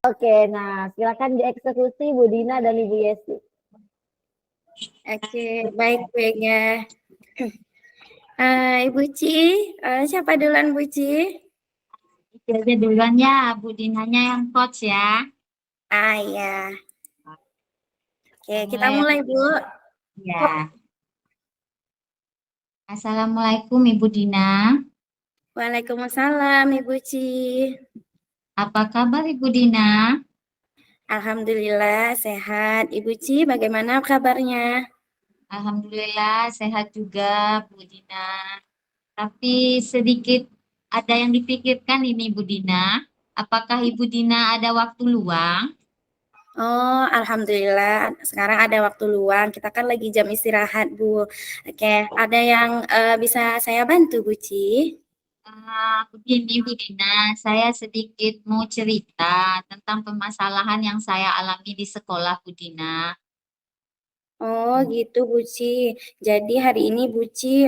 Oke, nah silakan dieksekusi Bu Dina dan Ibu Yesi. Oke, baik Bu Ega. Ibu Ci, siapa duluan Bu Ci? Jadi duluan ya, Bu Dinanya yang coach ya. Ya. Oke, kita Mulai ya, mulai Bu Bu. Dina. Ya. Assalamualaikum Ibu Dina. Waalaikumsalam Ibu Ci. Apa kabar Ibu Dina? Alhamdulillah sehat. Ibu Ci, bagaimana kabarnya? Alhamdulillah sehat juga Bu Dina. Tapi sedikit ada yang dipikirkan ini Bu Dina. Apakah Ibu Dina ada waktu luang? Oh, alhamdulillah. Sekarang ada waktu luang. Kita kan lagi jam istirahat, Bu. Oke, ada yang bisa saya bantu, Bu Ci? Begini Bu Dina, saya sedikit mau cerita tentang permasalahan yang saya alami di sekolah Bu Dina. Oh, gitu, Bu Ci. Jadi hari ini Bu Ci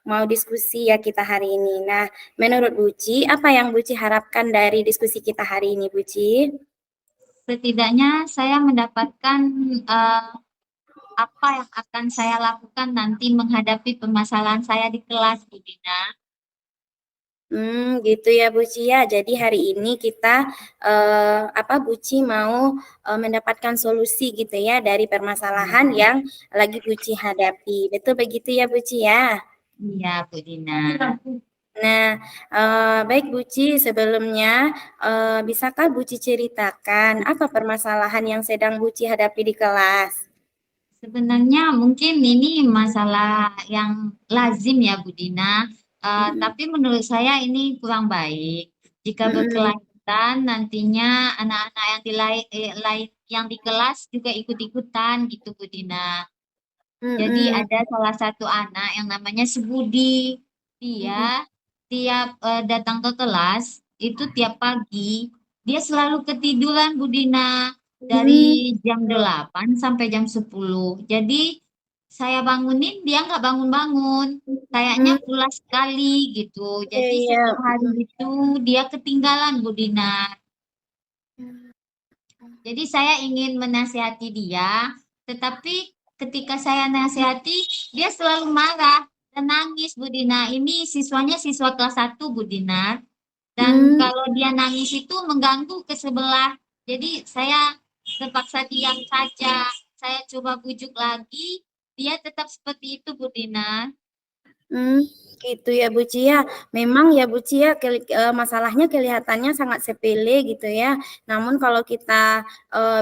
mau diskusi ya kita hari ini. Nah, menurut Bu Ci, apa yang Bu Ci harapkan dari diskusi kita hari ini, Bu Ci? Setidaknya saya mendapatkan eh, apa yang akan saya lakukan nanti menghadapi permasalahan saya di kelas Bu Dina. Gitu ya Bu Ci ya. Jadi hari ini kita Bu Ci mau mendapatkan solusi gitu ya dari permasalahan yang lagi Bu Ci hadapi. Betul begitu ya Bu Ci ya? Iya Bu Dina. Nah, baik Bu Ci, sebelumnya bisakah Bu Ci ceritakan apa permasalahan yang sedang Bu Ci hadapi di kelas? Sebenarnya mungkin ini masalah yang lazim ya Bu Dina. Mm-mm. Tapi menurut saya ini kurang baik. Jika Mm-mm. berkelanjutan nantinya anak-anak yang lain yang di kelas juga ikut-ikutan gitu Bu Dina. Jadi Mm-mm. ada salah satu anak yang namanya Sebudi. Mm-mm. Dia tiap datang ke kelas itu tiap pagi dia selalu ketiduran Bu Dina Mm. dari jam 8 sampai jam 10. Jadi saya bangunin dia nggak bangun-bangun. Kayaknya Mm. pulas sekali gitu. Iya, Jadi iya. setiap hari itu dia ketinggalan Bu Dina. Jadi saya ingin menasihati dia, tetapi ketika saya nasihati, dia selalu marah dan nangis, Bu Dina. Ini siswanya siswa kelas 1, Bu Dina. Dan Mm. kalau dia nangis itu mengganggu ke sebelah. Jadi saya terpaksa diam saja. Saya coba bujuk lagi, dia tetap seperti itu, Bu Dina. Gitu ya Bu Cia. Memang ya Bu Cia, masalahnya kelihatannya sangat sepele gitu ya. Namun kalau kita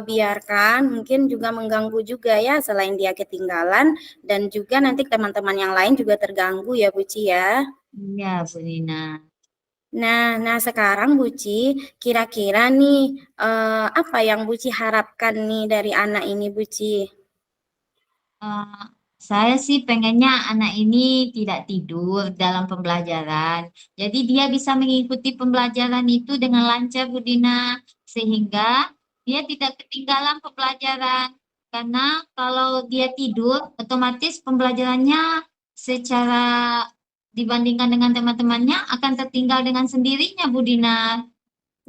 biarkan, mungkin juga mengganggu juga ya. Selain dia ketinggalan, dan juga nanti teman-teman yang lain juga terganggu ya Bu Cia. Iya, Bu Dina. Nah sekarang Bu Ci, kira-kira nih apa yang Bu Ci harapkan nih dari anak ini Bu Ci? Eh, saya sih pengennya anak ini tidak tidur dalam pembelajaran. Jadi dia bisa mengikuti pembelajaran itu dengan lancar, Bu Dina, sehingga dia tidak ketinggalan pembelajaran. Karena kalau dia tidur, otomatis pembelajarannya secara dibandingkan dengan teman-temannya akan tertinggal dengan sendirinya, Bu Dina.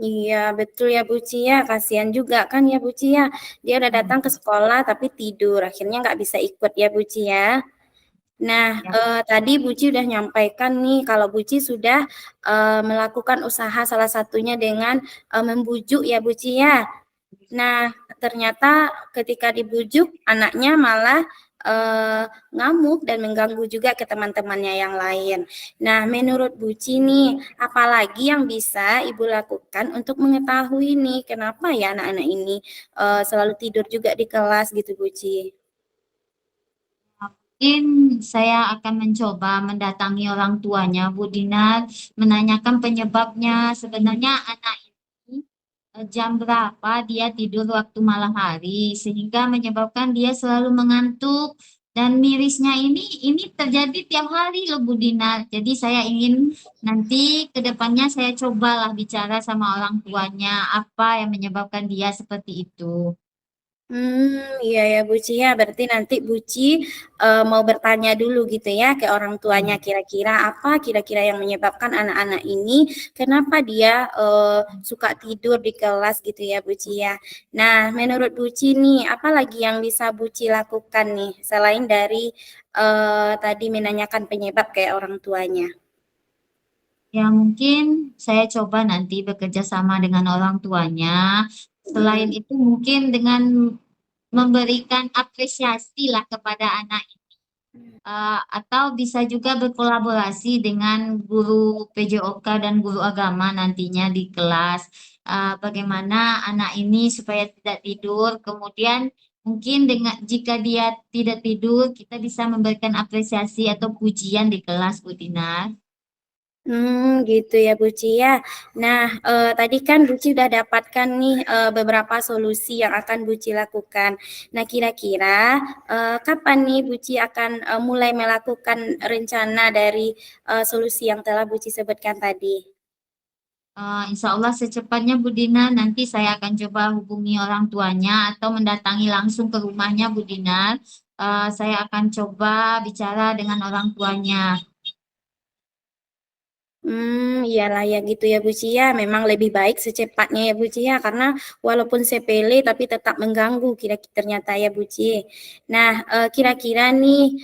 Iya, betul ya Bu Cia. Kasihan juga kan ya Bu Cia. Dia udah datang ke sekolah tapi tidur. Akhirnya nggak bisa ikut ya Bu Cia. Nah, Ya. tadi Bu Ci udah nyampaikan nih kalau Bu Ci sudah melakukan usaha salah satunya dengan membujuk ya Bu Ci ya. Nah, ternyata ketika dibujuk anaknya malah ngamuk dan mengganggu juga ke teman-temannya yang lain. Nah, menurut Bu Ci nih, apalagi yang bisa Ibu lakukan untuk mengetahui nih kenapa ya anak-anak ini selalu tidur juga di kelas gitu Bu Ci? Mungkin saya akan mencoba mendatangi orang tuanya, Bu Dinar, menanyakan penyebabnya. Sebenarnya anak ini jam berapa dia tidur waktu malam hari, sehingga menyebabkan dia selalu mengantuk. Dan mirisnya ini terjadi tiap hari loh Bu Dinar. Jadi saya ingin nanti ke depannya saya cobalah bicara sama orang tuanya, apa yang menyebabkan dia seperti itu. Iya ya Buci ya. Berarti nanti Buci mau bertanya dulu gitu ya ke orang tuanya kira-kira apa kira-kira yang menyebabkan anak-anak ini kenapa dia suka tidur di kelas gitu ya Buci ya. Nah, menurut Buci nih, apa lagi yang bisa Buci lakukan nih selain dari tadi menanyakan penyebab kayak orang tuanya? Ya, mungkin saya coba nanti bekerja sama dengan orang tuanya. Selain Mm. itu, mungkin dengan memberikan apresiasi lah kepada anak atau bisa juga berkolaborasi dengan guru PJOK dan guru agama nantinya di kelas. Bagaimana anak ini supaya tidak tidur. Kemudian mungkin dengan jika dia tidak tidur, kita bisa memberikan apresiasi atau pujian di kelas, Bu Dinar. Gitu ya Buci ya. Nah, tadi kan Buci udah dapatkan nih beberapa solusi yang akan Buci lakukan. Nah, kira-kira kapan nih Buci akan mulai melakukan rencana dari solusi yang telah Buci sebutkan tadi? Insya Allah secepatnya Bu Dina, nanti saya akan coba hubungi orang tuanya atau mendatangi langsung ke rumahnya Bu Dina. Saya akan coba bicara dengan orang tuanya. Iyalah ya gitu ya Bu Cia. Memang lebih baik secepatnya ya Bu Cia karena walaupun sepele tapi tetap mengganggu kira-kira ternyata ya Bu Ci. Nah, kira-kira nih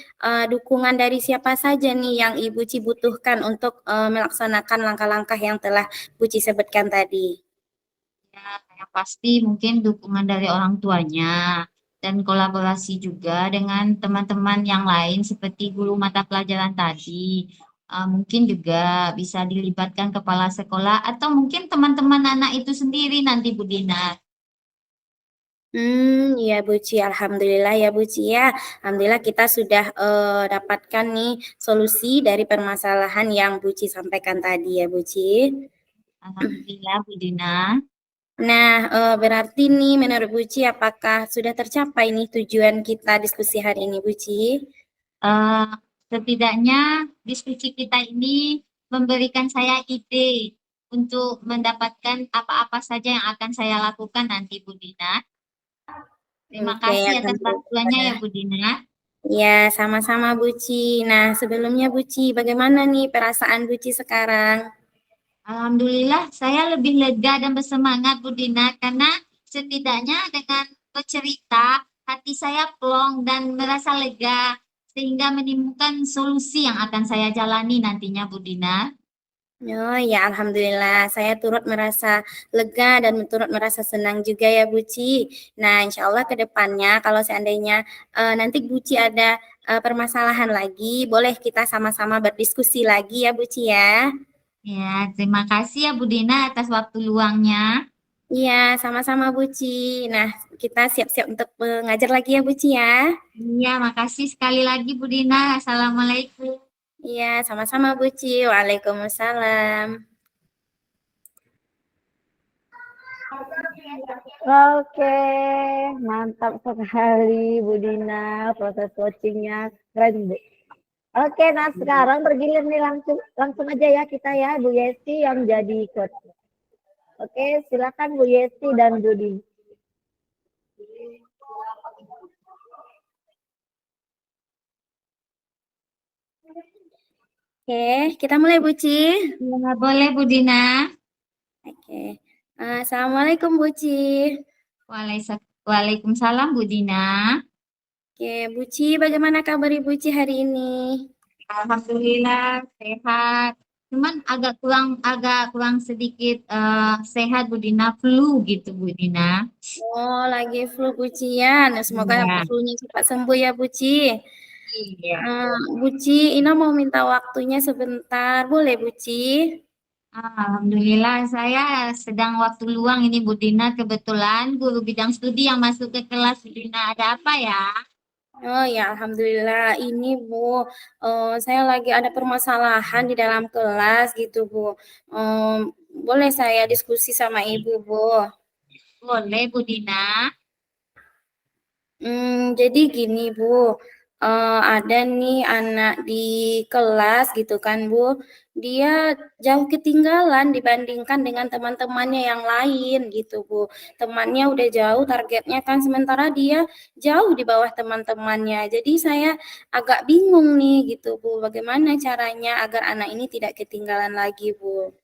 dukungan dari siapa saja nih yang Ibu Ci butuhkan untuk melaksanakan langkah-langkah yang telah Bu Ci sebutkan tadi? Ya, yang pasti mungkin dukungan dari orang tuanya dan kolaborasi juga dengan teman-teman yang lain seperti guru mata pelajaran tadi. Mungkin juga bisa dilibatkan kepala sekolah atau mungkin teman-teman anak itu sendiri nanti Bu Dina. Ya Bu Ci, alhamdulillah ya Bu Ci ya. Alhamdulillah kita sudah dapatkan nih solusi dari permasalahan yang Bu Ci sampaikan tadi ya Bu Ci. Alhamdulillah Bu Dina. Nah, berarti nih menurut Buci apakah sudah tercapai nih tujuan kita diskusi hari ini Buci? Eh, Setidaknya diskusi kita ini memberikan saya ide untuk mendapatkan apa-apa saja yang akan saya lakukan nanti Bu Dina. Terima Oke, kasih atas bantuannya ya alhamdulillah. Bu Dina. Ya, sama-sama Buci. Nah, sebelumnya Buci, bagaimana nih perasaan Buci sekarang? Alhamdulillah saya lebih lega dan bersemangat Bu Dina karena setidaknya dengan bercerita hati saya plong dan merasa lega sehingga menimbulkan solusi yang akan saya jalani nantinya Bu Dina. Oh ya, alhamdulillah. Saya turut merasa lega dan turut merasa senang juga ya Buci. Nah, insya Allah ke depannya kalau seandainya nanti Buci ada permasalahan lagi, boleh kita sama-sama berdiskusi lagi ya Buci ya. Ya, terima kasih ya Bu Dina atas waktu luangnya. Iya, sama-sama Buci. Nah, kita siap-siap untuk mengajar lagi ya Buci ya. Iya, makasih sekali lagi Bu Dina. Assalamualaikum. Iya, sama-sama Buci. Waalaikumsalam. Oke, mantap sekali Bu Dina, proses coachingnya keren Bu. Oke, nah sekarang bergilir nih langsung langsung aja ya kita ya Bu Yesti yang jadi coach. Oke, silakan Bu Yesti dan Budi. Oke, kita mulai Buci. Ya, boleh Bu Dina. Oke. Assalamualaikum Buci. Waalaikumsalam Bu Dina. Oke, Buci, bagaimana kabar Ibu Buci hari ini? Alhamdulillah sehat. Cuman agak kurang sedikit sehat Bu Dina, flu gitu Bu Dina. Oh, lagi flu Bucian. Semoga Iya. flunya cepat sembuh ya Buci. Iya. Buci, Ina mau minta waktunya sebentar. Boleh Buci? Alhamdulillah saya sedang waktu luang ini Bu Dina, kebetulan guru bidang studi yang masuk ke kelas Bu Dina. Ada apa ya? Oh ya, alhamdulillah. Ini Bu, saya lagi ada permasalahan di dalam kelas gitu Bu. Boleh saya diskusi sama Ibu Bu? Boleh Bu Dina. Jadi gini Bu, Ada nih anak di kelas gitu kan Bu, dia jauh ketinggalan dibandingkan dengan teman-temannya yang lain gitu Bu. Temannya udah jauh targetnya kan, sementara dia jauh di bawah teman-temannya. Jadi saya agak bingung nih gitu Bu, bagaimana caranya agar anak ini tidak ketinggalan lagi Bu.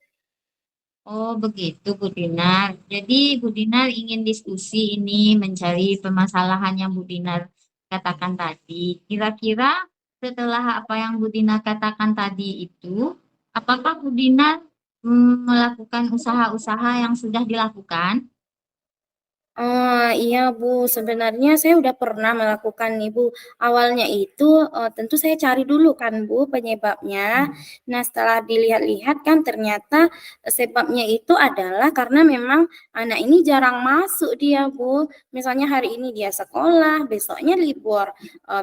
Oh, begitu Bu Dinar. Jadi Bu Dinar ingin diskusi ini mencari permasalahan yang Bu Dinar katakan tadi. Kira-kira setelah apa yang Bu Dinar katakan tadi itu, apakah Bu Dinar melakukan usaha-usaha yang sudah dilakukan? Oh, iya Bu, sebenarnya saya udah pernah melakukan nih Bu. Awalnya itu tentu saya cari dulu kan Bu penyebabnya. Nah, setelah dilihat-lihat kan ternyata sebabnya itu adalah karena memang anak ini jarang masuk dia Bu. Misalnya hari ini dia sekolah, besoknya libur,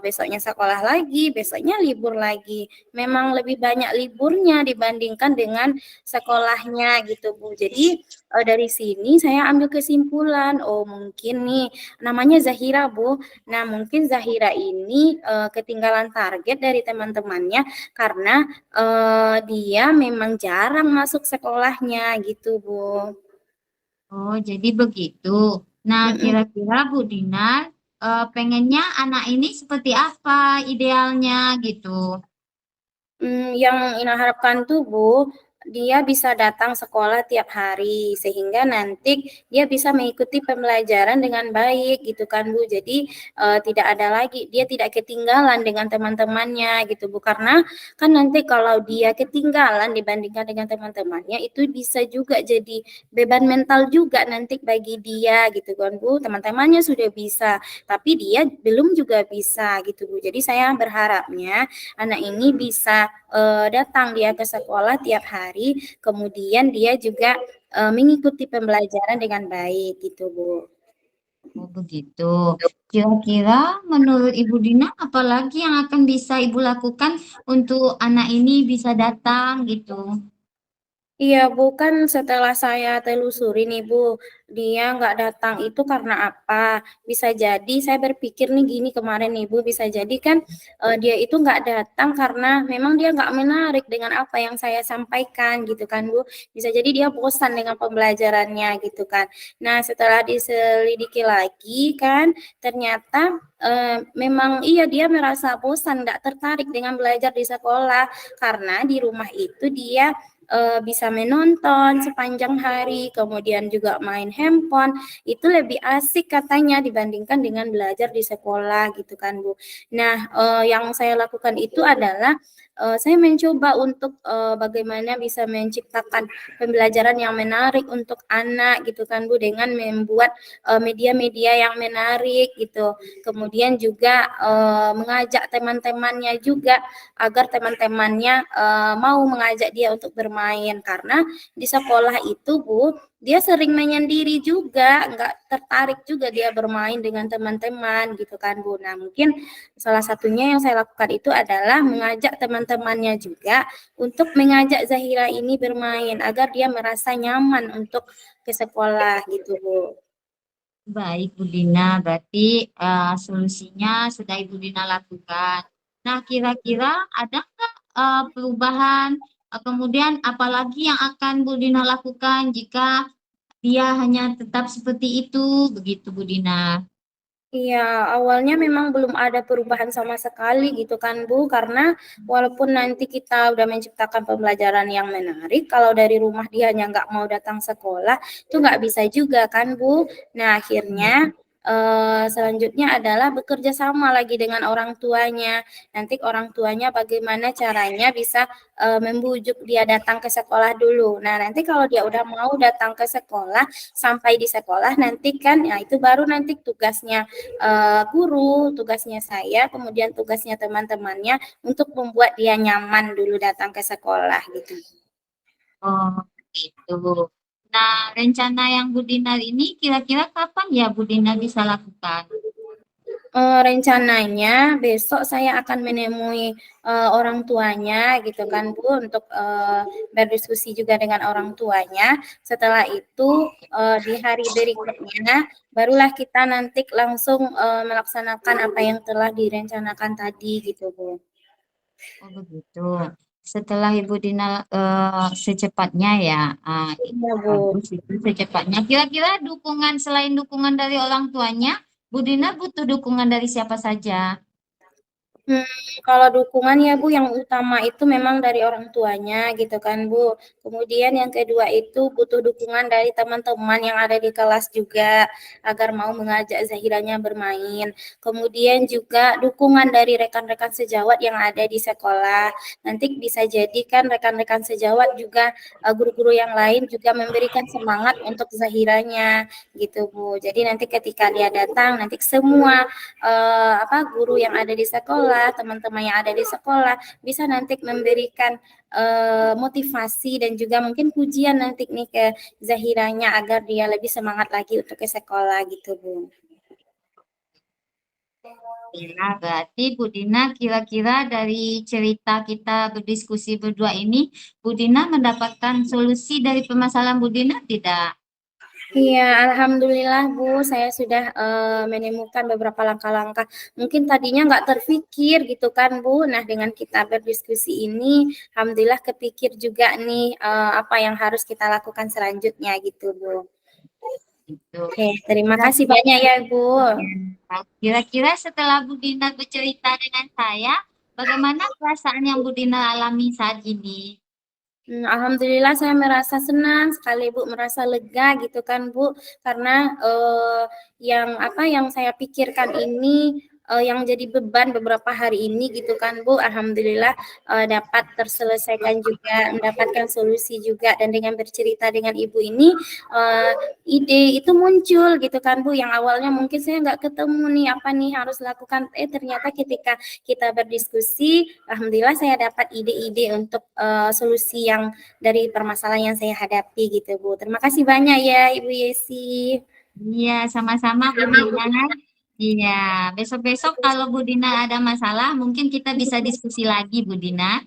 besoknya sekolah lagi, besoknya libur lagi. Memang lebih banyak liburnya dibandingkan dengan sekolahnya gitu Bu. Jadi dari sini saya ambil kesimpulan, oh mungkin nih namanya Zahira Bu. Nah mungkin Zahira ini ketinggalan target dari teman-temannya karena dia memang jarang masuk sekolahnya gitu Bu. Oh, jadi begitu. Nah, Mm-mm. kira-kira Bu Dinar pengennya anak ini seperti apa idealnya gitu? Yang Ina harapkan tuh Bu, dia bisa datang sekolah tiap hari sehingga nanti dia bisa mengikuti pembelajaran dengan baik gitu kan Bu. Jadi tidak ada lagi dia tidak ketinggalan dengan teman-temannya gitu Bu. Karena kan nanti kalau dia ketinggalan dibandingkan dengan teman-temannya itu bisa juga jadi beban mental juga nanti bagi dia gitu kan Bu. Teman-temannya sudah bisa, tapi dia belum juga bisa gitu Bu. Jadi saya berharapnya anak ini bisa datang dia ke sekolah tiap hari, kemudian dia juga mengikuti pembelajaran dengan baik gitu Bu. Oh, begitu. Kira-kira menurut Ibu Dina, apalagi yang akan bisa Ibu lakukan untuk anak ini bisa datang gitu? Iya, Bu, kan setelah saya telusuri nih, Bu, dia nggak datang itu karena apa? Bisa jadi saya berpikir nih gini kemarin nih, Bu, bisa jadi kan dia itu nggak datang karena memang dia nggak menarik dengan apa yang saya sampaikan gitu kan, Bu. Bisa jadi dia bosan dengan pembelajarannya gitu kan. Nah, setelah diselidiki lagi kan, ternyata memang iya dia merasa bosan, nggak tertarik dengan belajar di sekolah karena di rumah itu dia bisa menonton sepanjang hari, kemudian juga main handphone, itu lebih asik katanya dibandingkan dengan belajar di sekolah gitu kan Bu. Nah, yang saya lakukan itu adalah saya mencoba untuk bagaimana bisa menciptakan pembelajaran yang menarik untuk anak gitu kan Bu dengan membuat media-media yang menarik gitu. Kemudian juga mengajak teman-temannya juga agar teman-temannya mau mengajak dia untuk bermain karena di sekolah itu Bu dia sering menyendiri juga nggak tertarik juga dia bermain dengan teman-teman gitu kan Bu. Nah mungkin salah satunya yang saya lakukan itu adalah mengajak teman-temannya juga untuk mengajak Zahira ini bermain agar dia merasa nyaman untuk ke sekolah gitu Bu. Baik, Bu Dina. Berarti solusinya sudah Ibu Dina lakukan. Nah, kira-kira ada nggak perubahan? Kemudian apalagi yang akan Bu Dina lakukan jika dia hanya tetap seperti itu, begitu Bu Dina? Iya, awalnya memang belum ada perubahan sama sekali gitu kan Bu, karena walaupun nanti kita udah menciptakan pembelajaran yang menarik, kalau dari rumah dia hanya nggak mau datang sekolah, itu nggak bisa juga kan Bu. Nah, akhirnya selanjutnya adalah bekerja sama lagi dengan orang tuanya. Nanti orang tuanya bagaimana caranya bisa membujuk dia datang ke sekolah dulu. Nah, nanti kalau dia udah mau datang ke sekolah, sampai di sekolah nanti kan, ya itu baru nanti tugasnya guru, tugasnya saya, kemudian tugasnya teman-temannya untuk membuat dia nyaman dulu datang ke sekolah gitu. Oh, gitu. Nah, rencana yang Bu Dinar ini kira-kira kapan ya Bu Dinar bisa lakukan? Rencananya besok saya akan menemui orang tuanya gitu kan Bu untuk berdiskusi juga dengan orang tuanya. Setelah itu di hari berikutnya barulah kita nanti langsung melaksanakan apa yang telah direncanakan tadi gitu Bu. Oh begitu. Setelah Ibu Dina secepatnya ya, Iya Bu. bagus itu secepatnya. Kira-kira dukungan selain dukungan dari orang tuanya, Bu Dina butuh dukungan dari siapa saja? Hmm, kalau dukungan ya Bu, yang utama itu memang dari orang tuanya gitu kan Bu. Kemudian yang kedua itu butuh dukungan dari teman-teman yang ada di kelas juga agar mau mengajak Zahiranya bermain. Kemudian juga dukungan dari rekan-rekan sejawat yang ada di sekolah. Nanti bisa jadi kan rekan-rekan sejawat juga guru-guru yang lain juga memberikan semangat untuk Zahiranya gitu Bu. Jadi nanti ketika dia datang nanti semua guru yang ada di sekolah, teman-teman yang ada di sekolah bisa nanti memberikan motivasi dan juga mungkin pujian nanti nih ke Zahiranya agar dia lebih semangat lagi untuk ke sekolah gitu Bu. Ya, berarti Bu Dina kira-kira dari cerita kita berdiskusi berdua ini, Bu Dina mendapatkan solusi dari permasalahan Bu Dina tidak? Iya, alhamdulillah Bu, saya sudah menemukan beberapa langkah-langkah. Mungkin tadinya nggak terpikir gitu kan Bu. Nah, dengan kita berdiskusi ini, alhamdulillah kepikir juga nih apa yang harus kita lakukan selanjutnya gitu Bu. Gitu. Oke, terima kasih Kira-kira banyak ya Bu. Kira-kira setelah Bu Dina bercerita dengan saya, bagaimana perasaan yang Bu Dina alami saat ini? Alhamdulillah saya merasa senang sekali Bu, merasa lega gitu kan Bu, karena yang saya pikirkan ini yang jadi beban beberapa hari ini gitu kan Bu, alhamdulillah dapat terselesaikan juga, mendapatkan solusi juga dan dengan bercerita dengan Ibu ini ide itu muncul gitu kan Bu, yang awalnya mungkin saya nggak ketemu nih apa nih harus lakukan, ternyata ketika kita berdiskusi, alhamdulillah saya dapat ide-ide untuk solusi yang dari permasalahan yang saya hadapi gitu Bu. Terima kasih banyak ya Ibu Yesi. Iya, sama-sama Bu Dina. Iya, besok-besok kalau Bu Dina ada masalah, mungkin kita bisa diskusi lagi Bu Dina.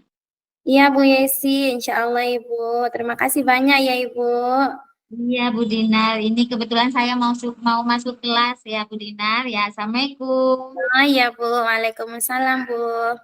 Iya Bu Yesi, insya Allah Ibu. Terima kasih banyak ya Ibu. Iya Bu Dinar, ini kebetulan saya mau masuk kelas ya Bu Dinar. Ya, Assalamualaikum. Oh iya Bu, Waalaikumsalam Bu.